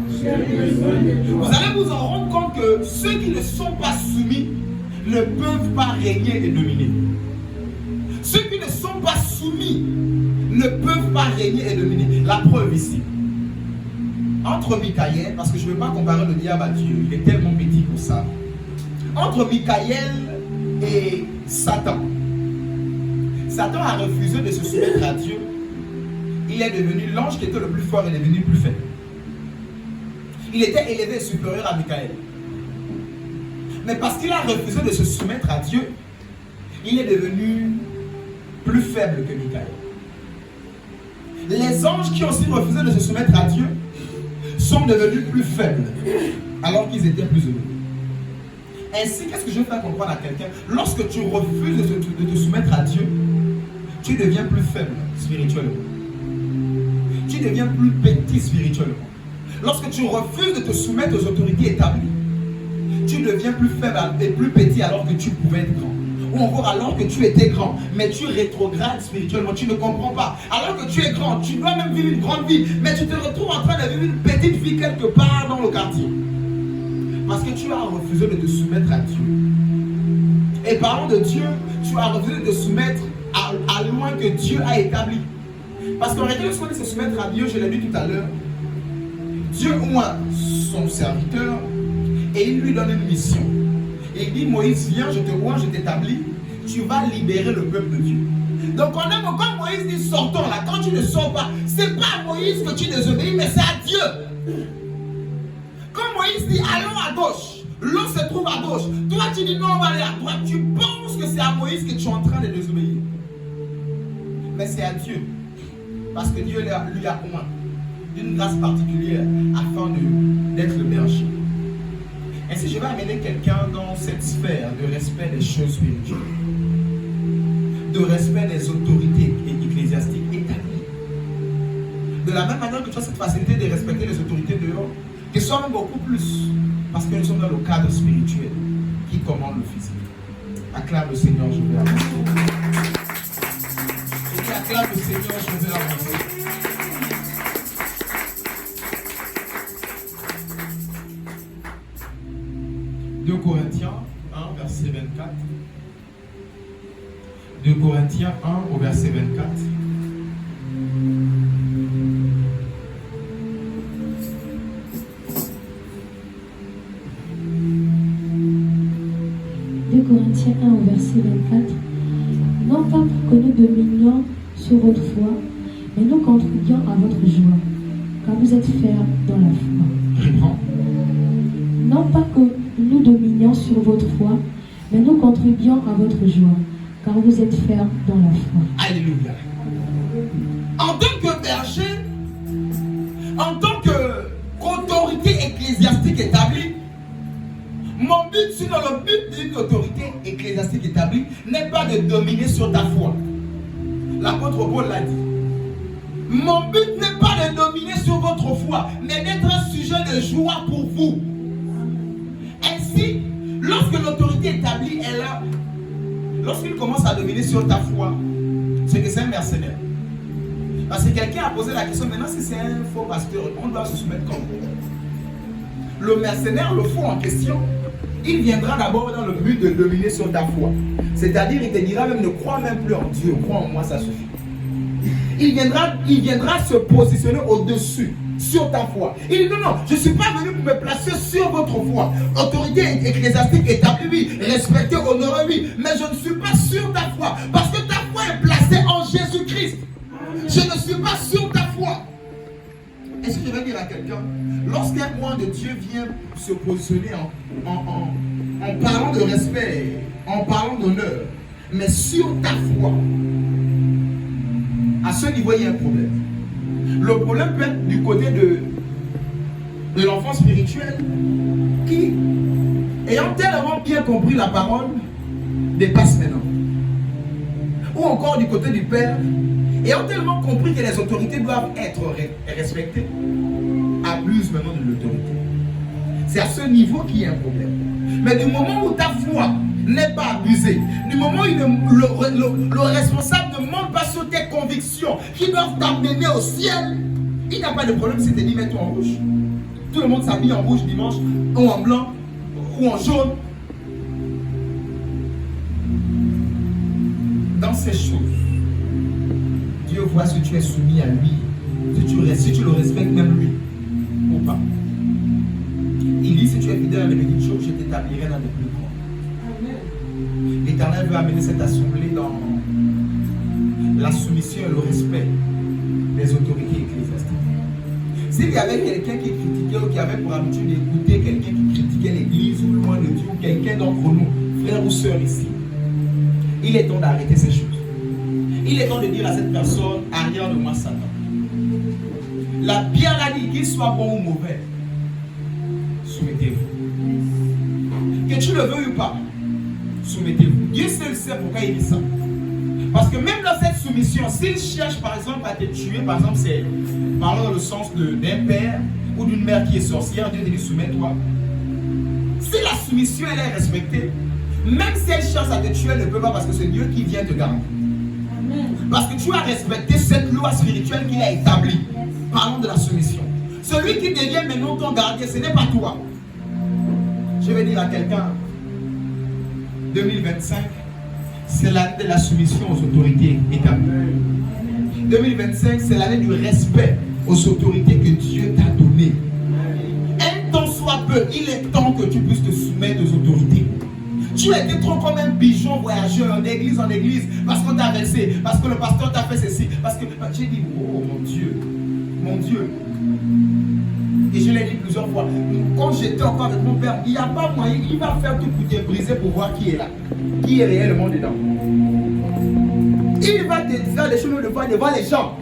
Vous allez vous en rendre compte que ceux qui ne sont pas soumis ne peuvent pas régner et dominer. Ceux qui ne sont pas soumis ne peuvent pas régner et dominer. La preuve ici. Entre Michaël, parce que je ne veux pas comparer le diable à Dieu, il est tellement petit pour ça. Entre Michaël et Satan. Satan a refusé de se soumettre à Dieu. Il est devenu l'ange qui était le plus fort et devenu plus faible. Il était élevé et supérieur à Michaël. Mais parce qu'il a refusé de se soumettre à Dieu, il est devenu plus faible que Michaël. Les anges qui ont aussi refusé de se soumettre à Dieu sont devenus plus faibles alors qu'ils étaient plus heureux. Ainsi, qu'est-ce que je veux faire comprendre à quelqu'un? Lorsque tu refuses de te soumettre à Dieu, tu deviens plus faible spirituellement. Tu deviens plus petit spirituellement. Lorsque tu refuses de te soumettre aux autorités établies, tu deviens plus faible et plus petit alors que tu pouvais être grand. Ou encore alors que tu étais grand, mais tu rétrogrades spirituellement, tu ne comprends pas. Alors que tu es grand, tu dois même vivre une grande vie, mais tu te retrouves en train de vivre une petite vie quelque part dans le quartier. Parce que tu as refusé de te soumettre à Dieu. Et parlant de Dieu, tu as refusé de te soumettre à loin que Dieu a établi. Parce qu'en réalité, lorsqu'on dit se soumettre à Dieu, je l'ai dit tout à l'heure, Dieu oint son serviteur et il lui donne une mission. Et il dit, Moïse, viens, je te oint, je t'établis, tu vas libérer le peuple de Dieu. Donc quand Moïse dit sortons là, quand tu ne sors pas, c'est pas à Moïse que tu désobéis, mais c'est à Dieu. Quand Moïse dit allons à gauche, l'eau se trouve à gauche, toi tu dis non, on va aller à droite, tu penses que c'est à Moïse que tu es en train de désobéir. Mais c'est à Dieu. Parce que Dieu lui a oint d'une grâce particulière afin d'être le berger. Et si je vais amener quelqu'un dans cette sphère de respect des choses spirituelles, de respect des autorités ecclésiastiques établies, de la même manière que tu as cette facilité de respecter les autorités dehors, que ce soit même beaucoup plus, parce que nous sommes dans le cadre spirituel qui commande le physique. Acclame le Seigneur, je vais avancer. Et acclame le Seigneur, je vais avancer. 2 Corinthiens 1, verset 24. 2 Corinthiens 1 au verset 24. Corinthiens 1 au verset 24. Non pas pour que nous dominions sur votre foi, mais nous contribuions à votre joie, car vous êtes fermes dans la foi. Réponds. Non pas que nous dominions sur votre foi, mais nous contribuions à votre joie, car vous êtes fermes dans la foi. Alléluia. En tant que berger, en tant qu'autorité ecclésiastique établie, mon but, sinon le but d'une autorité ecclésiastique établie, n'est pas de dominer sur ta foi. L'apôtre Paul l'a dit. Mon but n'est pas de dominer sur votre foi, mais d'être un sujet de joie pour vous. Ainsi, lorsque l'autorité établie est là, lorsqu'il commence à dominer sur ta foi, c'est que c'est un mercenaire. Parce que quelqu'un a posé la question, maintenant si c'est un faux pasteur, on doit se soumettre comme vous. Le mercenaire, le faux en question, il viendra d'abord dans le but de dominer sur ta foi. C'est-à-dire, il te dira même, ne crois même plus en Dieu, crois en moi, ça suffit. Il viendra se positionner au-dessus, sur ta foi. Il dit, non, je ne suis pas venu pour me placer sur votre foi. Autorité ecclésiastique établie, oui, respectée, honorée, oui, mais je ne suis pas sur ta foi, parce que ta foi est placée en Jésus-Christ. Je ne suis pas sur ta foi. Est-ce que je vais dire à quelqu'un, lorsqu'un roi de Dieu vient se positionner en parlant de respect, en parlant d'honneur, mais sur ta foi, à ce niveau, il y a un problème. Le problème peut être du côté de l'enfant spirituel qui, ayant tellement bien compris la parole, dépasse maintenant. Ou encore du côté du père, ayant tellement compris que les autorités doivent être respectées, abuse maintenant de l'autorité. C'est à ce niveau qu'il y a un problème. Mais du moment où ta foi n'est pas abusée, du moment où le responsable ne monte pas sur tes convictions qui doivent t'amener au ciel, il n'y a pas de problème si tu te dis mets-toi en rouge. Tout le monde s'habille en rouge dimanche, ou en blanc, ou en jaune. Dans ces choses, Dieu voit si tu es soumis à lui, si tu le respectes même lui, ou pas. Il dit, si tu es fidèle à mes petites choses, je t'établirai dans les plus grands. L'Éternel veut amener cette assemblée dans la soumission et le respect des autorités ecclésiastiques. S'il y avait quelqu'un qui critiquait ou qui avait pour habitude d'écouter quelqu'un qui critiquait l'église ou loin de Dieu, ou quelqu'un d'entre nous, frères ou sœurs ici, il est temps d'arrêter ces choses. Il est temps de dire à cette personne, arrière de moi Satan. La Bible a dit qu'il soit bon ou mauvais, soumettez-vous. Que tu le veuilles ou pas, soumettez-vous. Dieu seul sait pourquoi il dit ça. Parce que même dans cette soumission, s'il cherche par exemple à te tuer, par exemple, c'est parlant dans le sens d'un père ou d'une mère qui est sorcière, Dieu te dit soumets-toi. Si la soumission elle est respectée, même si elle cherche à te tuer, elle ne peut pas parce que c'est Dieu qui vient te garder. Parce que tu as respecté cette loi spirituelle qu'il a établie. Parlons de la soumission. Celui qui devient maintenant ton gardien, ce n'est pas toi. Je vais dire à quelqu'un, 2025, c'est l'année de la soumission aux autorités établies. 2025, c'est l'année du respect aux autorités que Dieu t'a données. Un temps soit peu, il est temps que tu puisses te soumettre aux autorités. Tu as été trop comme un pigeon voyageur d'église en église parce qu'on t'a versé, parce que le pasteur t'a fait ceci, parce que j'ai dit, oh mon Dieu, mon Dieu. Et je l'ai dit plusieurs fois, quand j'étais encore avec mon père, il n'y a pas moyen, il va faire tout pour te briser pour voir qui est là, qui est réellement dedans. Il va te faire des choses devant les gens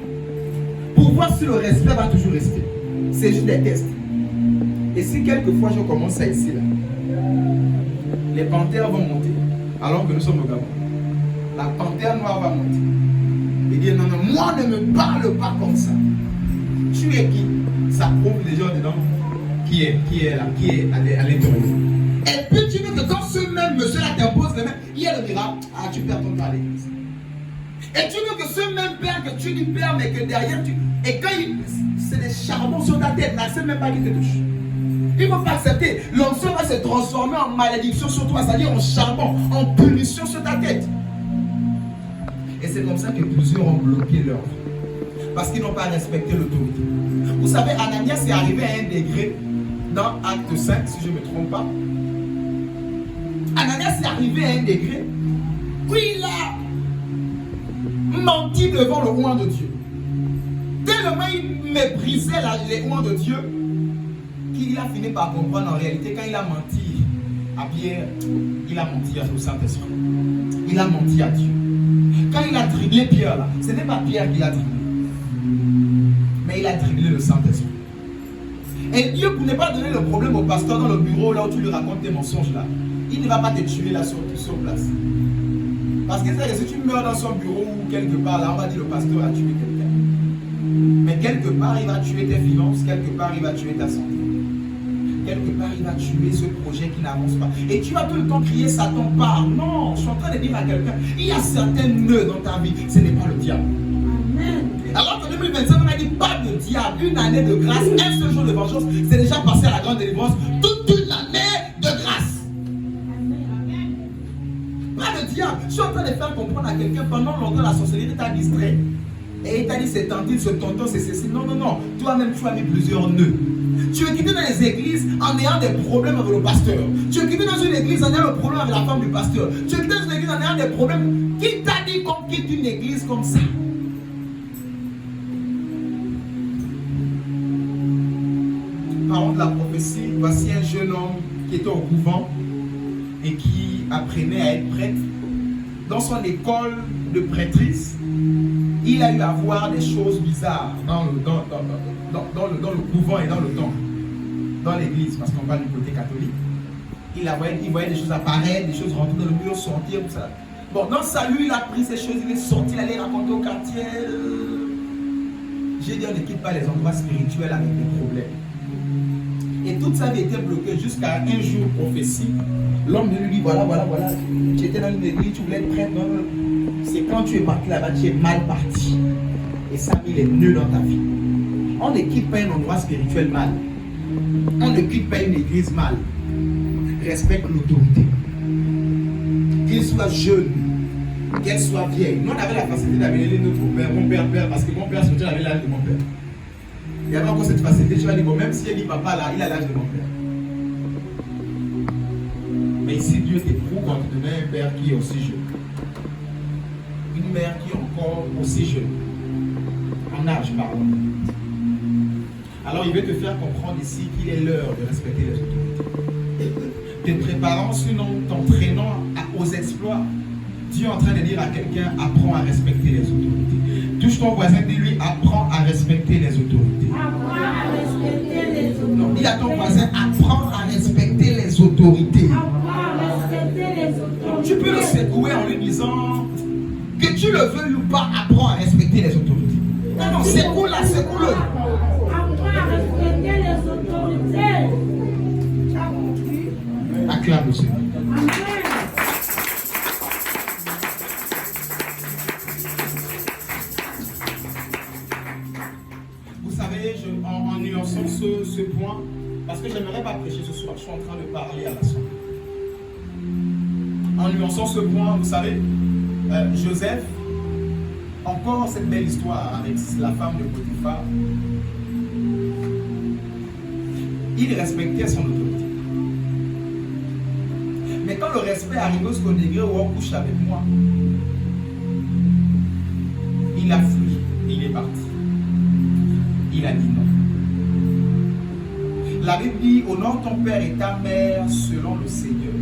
pour voir si le respect va toujours rester. C'est juste des tests. Et si quelquefois je commence à ici là, les panthères vont monter, alors que nous sommes au Gabon. La panthère noire va monter. Et dire non, non, moi ne me parle pas comme ça. Tu es qui? Ça prouve les gens dedans qui est là, qui est à l'intérieur. Et puis tu veux que quand ce même monsieur là t'impose les mains, il y a le miracle, ah tu perds ton temps à l'église. Et tu veux que ce même père que tu dis père, mais que derrière tu. Et quand c'est des charbons sur ta tête, là, c'est même pas qui te touche. Il ne faut pas accepter. L'onction va se transformer en malédiction sur toi, c'est-à-dire en charbon, en punition sur ta tête. Et c'est comme ça que plusieurs ont bloqué leur vie. Parce qu'ils n'ont pas respecté l'autorité. Vous savez, Ananias est arrivé à un degré dans Acte 5, si je ne me trompe pas. Ananias est arrivé à un degré où il a menti devant le roi de Dieu. Tellement il méprisait les rois de Dieu qu'il a fini par comprendre en réalité quand il a menti à Pierre, il a menti au Saint-Esprit. Il a menti à Dieu. Quand il a dribblé Pierre là, ce n'est pas Pierre qui l'a dribblé, mais il a dribblé le Saint-Esprit. Et Dieu pour ne pas donner le problème au pasteur dans le bureau là où tu lui racontes tes mensonges là, il ne va pas te tuer là sur place. Parce que si tu meurs dans son bureau ou quelque part là, on va dire le pasteur a tué quelqu'un. Mais quelque part il va tuer tes finances, quelque part il va tuer ta santé. Quelque part il va tuer ce projet qui n'avance pas. Et tu vas tout le temps crier Satan part. Non, je suis en train de dire à quelqu'un, il y a certains nœuds dans ta vie, ce n'est pas le diable. Amen. Alors qu'en 2025, on a dit pas de diable, une année de grâce, un seul jour de vengeance, c'est déjà passé à la grande délivrance, toute une année de grâce. Amen. Pas de diable. Je suis en train de faire comprendre à quelqu'un, pendant longtemps la sorcellerie t'a distrait. Et il t'a dit c'est tantine, ce tonton, c'est ceci. Non, non, non. Toi-même, tu as mis plusieurs nœuds. Tu es quitté dans les églises en ayant des problèmes avec le pasteur. Tu es quitté dans une église en ayant le problème avec la femme du pasteur. Tu es quitté dans une église en ayant des problèmes. Qui t'a dit qu'on quitte une église comme ça? Parlons de la prophétie. Voici un jeune homme qui était au couvent et qui apprenait à être prêtre. Dans son école de prêtrise, il a eu à voir des choses bizarres dans le couvent et dans le temple, dans l'église, parce qu'on parle du côté catholique. Il voyait des choses apparaître, des choses rentrer dans le mur, sortir, tout ça. Bon, dans sa rue, il a pris ces choses, il est sorti, il allait raconter au quartier. J'ai dit, on ne quitte pas les endroits spirituels avec des problèmes. Et toute sa vie était bloquée jusqu'à un jour prophétie. L'homme lui dit, voilà, tu étais dans une église, tu voulais être prêtre, c'est quand tu es parti là-bas, tu es mal parti. Et ça a mis les nœuds dans ta vie. On ne quitte pas un endroit spirituel mal. On ne quitte pas une église mal. Respecte l'autorité. Qu'il soit jeune, qu'elle soit vieille. Nous, on avait la facilité d'amener notre père, mon père, parce que mon père surtout avait l'âge de mon père. Il y avait encore cette facilité. Tu vas dire, bon, même si elle dit papa là, il a l'âge de mon père. Mais ici, Dieu t'éprouve quand tu deviens un père qui est aussi jeune. Une mère qui est encore aussi jeune. En âge, pardon. Alors il veut te faire comprendre ici qu'il est l'heure de respecter les autorités. Te préparant, sinon t'entraînant aux exploits. Dieu est en train de dire à quelqu'un, apprends à respecter les autorités. Touche ton voisin, dis-lui, apprends à respecter les autorités. Apprends à respecter les autorités. Non, dis à ton voisin, apprends à respecter les autorités. Apprends à respecter les autorités. Tu peux le secouer en lui disant, que tu le veuilles ou pas, apprends à respecter les autorités. Non, secoue-le. Apprends à respecter les autorités. Acclame le Seigneur. Amen. Vous savez, en nuançant ce point, parce que je n'aimerais pas prêcher ce soir, je suis en train de parler à l'assemblée. En nuançant ce point, vous savez, Joseph, encore cette belle histoire avec la femme de Potiphar, il respectait son autorité. Mais quand le respect arrive jusqu'au degré où on couche avec moi, il a fui, il est parti. Il a dit non. La Bible dit, honore ton père et ta mère selon le Seigneur.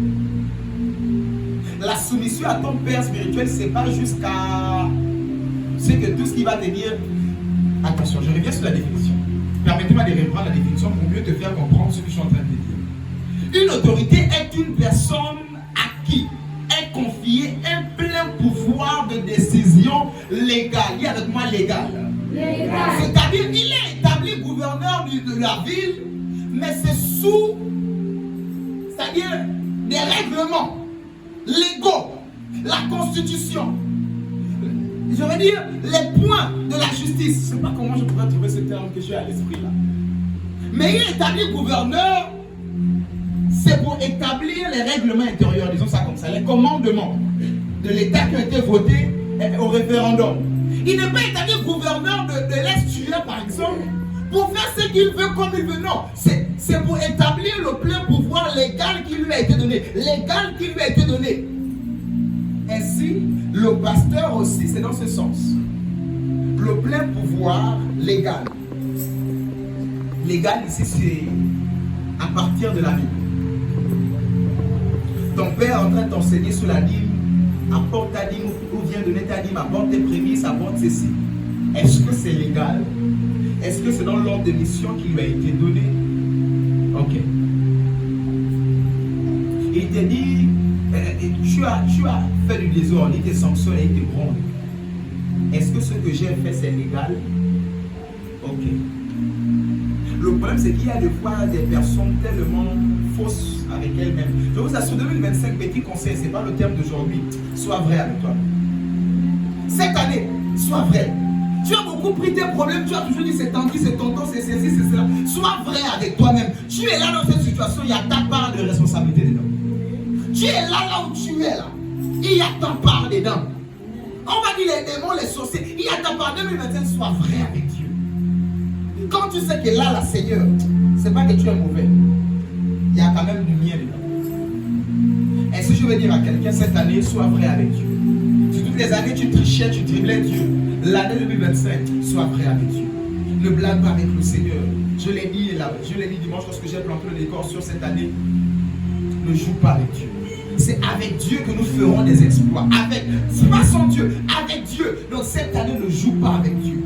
La soumission à ton père spirituel, c'est pas jusqu'à ce que tout ce qu'il va te dire. Attention, je reviens sur la définition. Permettez-moi de reprendre la définition pour mieux te faire comprendre ce que je suis en train de te dire. Une autorité est une personne à qui est confié un plein pouvoir de décision légale. Il y a avec moi légal. C'est-à-dire qu'il est établi gouverneur de la ville, mais c'est sous, c'est-à-dire des règlements légaux, la constitution. Je veux dire les points de la justice. Je ne sais pas comment je pourrais trouver ce terme que j'ai à l'esprit là. Mais il est établi gouverneur c'est pour établir les règlements intérieurs, disons ça comme ça, les commandements de l'État qui ont été votés au référendum. Il n'est pas établi gouverneur de l'Est, par exemple, pour faire ce qu'il veut comme il veut. Non, c'est pour établir le plein pouvoir légal qui lui a été donné. Légal qui lui a été donné. Ainsi, le pasteur aussi, c'est dans ce sens. Le plein pouvoir légal. Légal ici, c'est à partir de la Bible. Ton père est en train de t'enseigner sur la dîme, apporte ta dîme ou vient donner ta dîme, apporte tes prémices, apporte ceci. Est-ce que c'est légal? Est-ce que c'est dans l'ordre de mission qui lui a été donné? Ok. Il te dit, tu as fait du désordre, il te sanctionne et il te gronde. Est-ce que ce que j'ai fait c'est légal? Ok. Le problème c'est qu'il y a des fois des personnes tellement fausses avec elles-mêmes. Je vous assure, 2025, petit conseil, ce n'est pas le terme d'aujourd'hui. Sois vrai avec toi. Cette année, sois vrai. Tu as beaucoup pris tes problèmes, tu as toujours dit c'est tendu, c'est tonton, c'est ceci, c'est cela. Sois vrai avec toi-même. Tu es là dans cette situation, il y a ta part de responsabilité dedans. Tu es là où tu es là. Il y a ta part dedans. On va dire les démons, les sorciers. Il y a ta part. 2021, sois vrai avec Dieu. Quand tu sais que là, Seigneur, c'est pas que tu es mauvais. Il y a quand même du mien dedans. Et si je veux dire à quelqu'un cette année, sois vrai avec Dieu. Si toutes les années tu trichais, tu driblais Dieu, l'année 2025, sois vrai avec Dieu. Ne blague pas avec le Seigneur. Je l'ai dit dimanche lorsque j'ai planté le décor sur cette année. Ne joue pas avec Dieu. C'est avec Dieu que nous ferons des exploits. C'est pas sans Dieu, avec Dieu. Donc cette année, ne joue pas avec Dieu.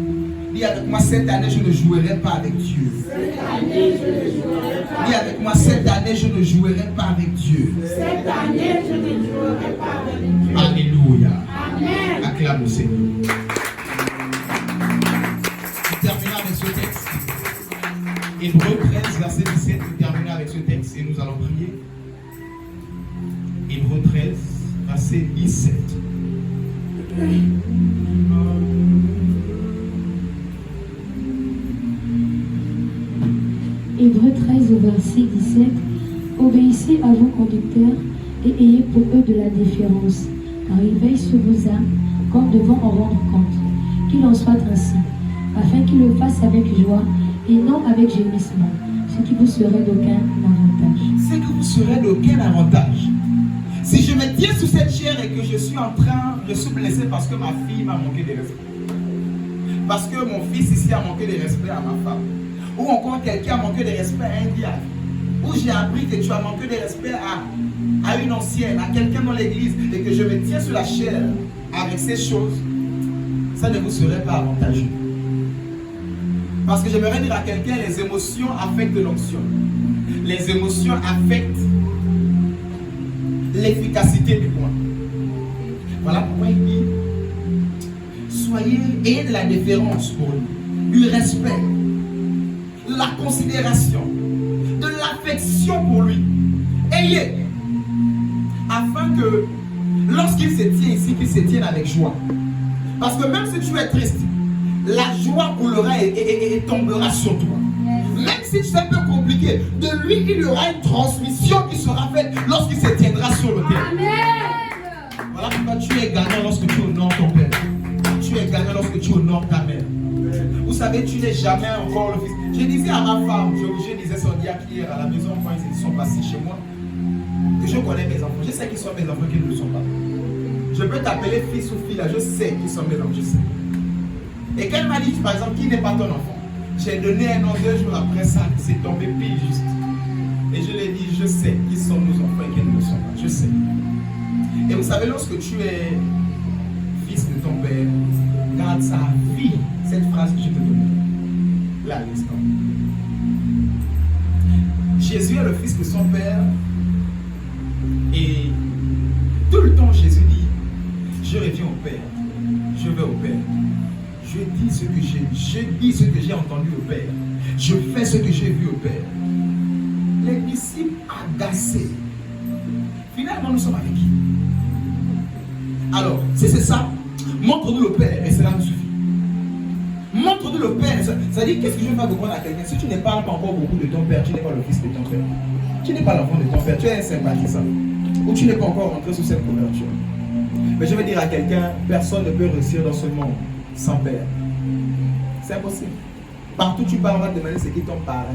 Dis avec moi, cette année, je ne jouerai pas avec Dieu. Cette année, je ne jouerai pas. Dis avec moi, cette année, je ne jouerai pas avec Dieu. Cette année, je ne jouerai pas avec Dieu. Alléluia. Amen. Acclame au Seigneur. Je terminerai avec ce texte. Hébreux 13, verset 17. Je terminerai avec ce texte et nous allons prier. Hébreux 13, verset 17. Hébreux 13 au verset 17. Obéissez à vos conducteurs et ayez pour eux de la déférence, car ils veillent sur vos âmes comme devant en rendre compte. Qu'il en soit ainsi, afin qu'ils le fassent avec joie et non avec gémissement, ce qui vous serait d'aucun avantage. C'est que vous serez d'aucun avantage. Si je me tiens sous cette chair et que je suis blessé parce que ma fille m'a manqué de respect, parce que mon fils ici a manqué de respect à ma femme, ou encore quelqu'un a manqué de respect à un diable, ou j'ai appris que tu as manqué de respect à une ancienne, à quelqu'un dans l'église, et que je me tiens sur la chair avec ces choses, ça ne vous serait pas avantageux. Parce que j'aimerais dire à quelqu'un, les émotions affectent l'onction. Les émotions affectent l'efficacité du point. Voilà pourquoi il dit, ayez de la déférence pour lui, du respect, de la considération, de l'affection pour lui. Ayez, afin que lorsqu'il se tient ici, qu'il se tienne avec joie. Parce que même si tu es triste, la joie coulera et tombera sur toi. Même si c'est un peu compliqué, de lui il y aura une transmission qui sera faite lorsqu'il se tiendra sur le terrain. Amen. Voilà pourquoi tu es gagnant lorsque tu honores ton père. Tu es gagnant lorsque tu honores ta mère. Vous savez, tu n'es jamais encore le fils. Je disais à ma femme, je disais son diacre hier à la maison quand ils sont passés chez moi, que je connais mes enfants. Je sais qu'ils sont mes enfants, qu'ils ne le sont pas. Je peux t'appeler fils ou fille là, je sais qu'ils sont mes enfants, je sais. Et qu'elle m'a dit, par exemple, qui n'est pas ton enfant? J'ai donné un nom 2 jours après ça, c'est tombé pile juste. Et je lui ai dit, je sais qui sont nos enfants et qui ne le sont pas. Je sais. Et vous savez, lorsque tu es fils de ton père, garde ça à vie, cette phrase que je te donne. Là, à l'instant. Jésus est le fils de son père. Et tout le temps, Jésus dit, je reviens au Père. Je vais au Père. Je dis ce que j'ai entendu au Père. Je fais ce que j'ai vu au Père. Les disciples agacés. Finalement, nous sommes avec qui? Alors, si c'est ça, montre-nous le Père et cela nous suffit. Montre-nous le Père. Ça dit, qu'est-ce que je vais faire comprendre à quelqu'un? Si tu ne parles pas encore beaucoup de ton Père, tu n'es pas le fils de ton Père. Tu n'es pas l'enfant de ton père, tu es un sympathisant. Ou tu n'es pas encore rentré sous cette couverture. Mais je vais dire à quelqu'un, personne ne peut réussir dans ce monde sans père. C'est impossible. Partout où tu pars, on va te demander c'est qui ton parrain,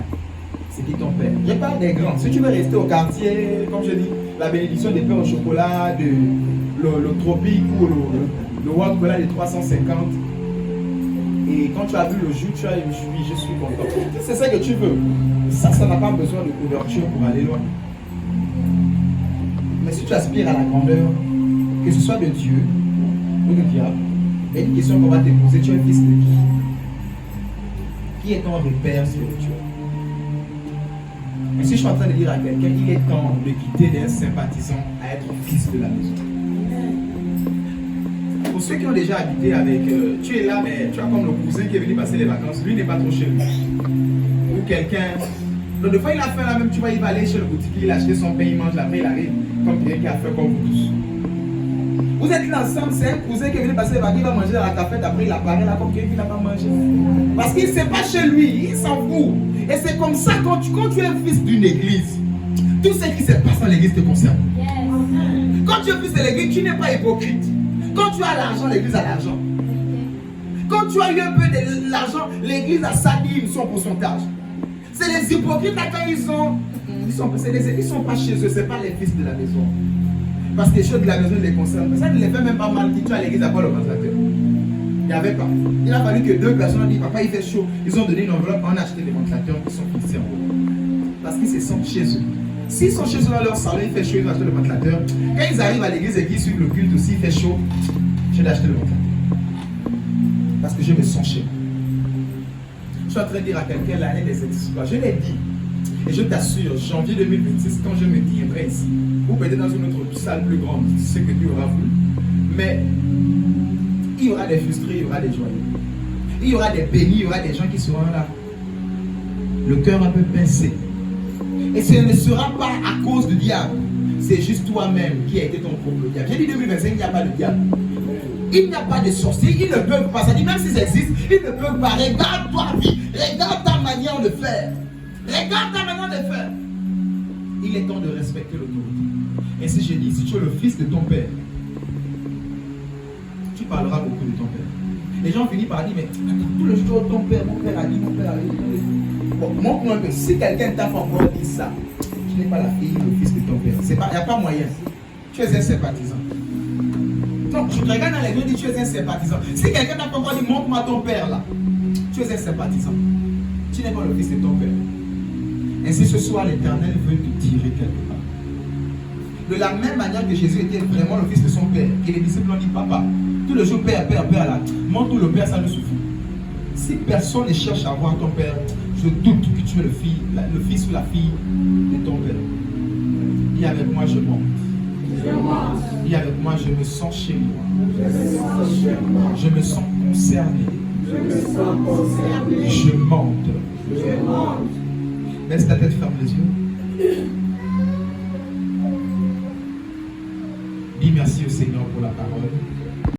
c'est qui ton père. Je parle des grands. Si tu veux rester au quartier, comme je dis, la bénédiction des pères au chocolat, le tropique ou le World Cola de 350. Et quand tu as vu le jus, tu as eu je suis content. C'est ça que tu veux. Ça n'a pas besoin de couverture pour aller loin. Mais si tu aspires à la grandeur, que ce soit de Dieu ou du diable, il y a une question qu'on va te poser, tu es fils de qui? Qui est ton repère spirituel? Et si je suis en train de dire à quelqu'un, il est temps de quitter d'être sympathisant à être fils de la maison. Pour ceux qui ont déjà habité avec, tu es là, mais tu as comme le cousin qui est venu passer les vacances, lui n'est pas trop chez lui. Ou quelqu'un, donc des fois il a fait la même, tu vois, il va aller chez le boutique, il a acheté son pain, il mange, après il arrive, comme quelqu'un qui a fait comme vous tous. Vous êtes là ensemble, c'est un cousin qui est venu passer les vacances, il va manger dans la cafette, après il apparaît là comme quelqu'un qui n'a pas mangé. Parce qu'il ne sait pas chez lui, il s'en fout. Et c'est comme ça, quand tu es fils d'une église, tout ce qui se passe dans l'église te concerne. Quand tu es fils de l'église, tu n'es pas hypocrite. Quand tu as l'argent, l'église a l'argent. Quand tu as eu un peu de l'argent, l'église a sa dîme, son pourcentage. C'est les hypocrites là quand ils sont pas chez eux, c'est pas les fils de la maison. Parce que les choses de la maison les concernent. Mais ça ne les fait même pas mal. Tu as l'église à quoi le ventilateur? Il n'y avait pas. Il a fallu que deux personnes ont dit papa il fait chaud. Ils ont donné une enveloppe, on a acheté des ventilateurs qui sont fixés en haut. Parce qu'ils se sentent chez eux. S'ils sont chez eux dans leur salon, il fait chaud, ils ont acheté le ventilateur. Quand ils arrivent à l'église et qu'ils suivent le culte aussi, il fait chaud, je vais acheter le ventilateur. Parce que je me sens chez moi. Je suis en train de dire à quelqu'un l'année des exploits. Je l'ai dit. Et je t'assure, janvier 2026, quand je me tiendrai ici, ou peut-être dans une autre salle plus grande, c'est ce que Dieu aura voulu. Mais il y aura des frustrés, il y aura des joyeux. Il y aura des bénis, il y aura des gens qui seront là. Le cœur un peu pincé. Et ce ne sera pas à cause du diable. C'est juste toi-même qui a été ton propre diable. J'ai dit 2025, il n'y a pas de diable. Il n'y a pas de sorciers, ils ne peuvent pas. Ça dit même s'ils existent, ils ne peuvent pas. Regarde toi vie, regarde ta manière de faire. Regarde ta manière de faire. Il est temps de respecter l'autorité. Et si je dis, si tu es le fils de ton père, tu parleras beaucoup de ton père. Les gens finissent par dire, mais attends, tout le jour, ton père a dit, mon père a dit. Bon, montre-moi que si quelqu'un t'a encore dit ça, tu n'es pas la fille ou le fils de ton père. Il n'y a pas moyen. Tu es un sympathisant. Donc, tu regardes dans les yeux et dis, tu es un sympathisant. Si quelqu'un t'a encore dit, montre-moi ton père là, tu es un sympathisant. Tu n'es pas le fils de ton père. Ainsi, ce soir, l'Éternel veut te tirer quelque part. De la même manière que Jésus était vraiment le fils de son père, et les disciples ont dit, papa, tout le jour, père, là, montre-nous le père, ça nous suffit. Si personne ne cherche à voir ton père, je doute que tu es le fils ou la fille de ton père. Dis avec moi, je monte. Dis avec moi, je me sens chez moi. Je me sens concerné. Je monte. Laisse ta tête, ferme les yeux. Dis merci au Seigneur pour la parole.